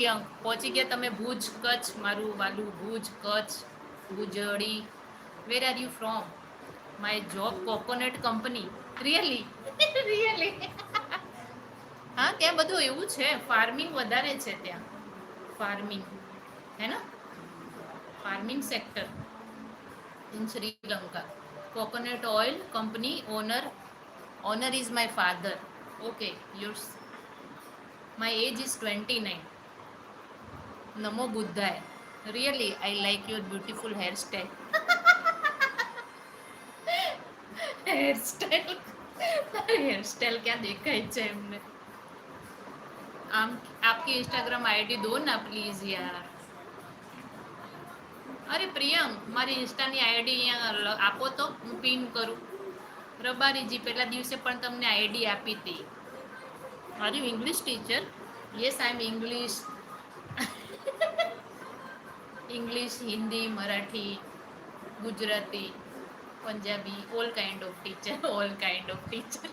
પ્રિયંક પહોંચી ગયા તમે ભુજ કચ્છ, મારું વાલું ભુજ કચ્છ, ભુજડી. Where are you from? My job coconut company. Really? Really? હા, ત્યાં બધું એવું છે, ફાર્મિંગ વધારે છે ત્યાં. फार्मिंग है ना, farming sector in Sri Lanka. Coconut oil company owner is my father. Okay, yours. My age is 29. नमो बुद्धाय. Really I like your beautiful hairstyle. Hairstyle, hairstyle क्या देखा है हमने. आम आपकी इंस्टाग्राम आईडी दो ना प्लीज यार. અરે પ્રિયંક, મારી ઇન્સ્ટાની આઈડી અહીંયા આપો તો હું પિન કરું. રબારીજી પહેલા દિવસે પણ તમને આઈડી આપી હતી. Are you English teacher? Yes, I am English. English, Hindi, Marathi, Gujarati, Punjabi, all kind of teacher. All kind of teacher.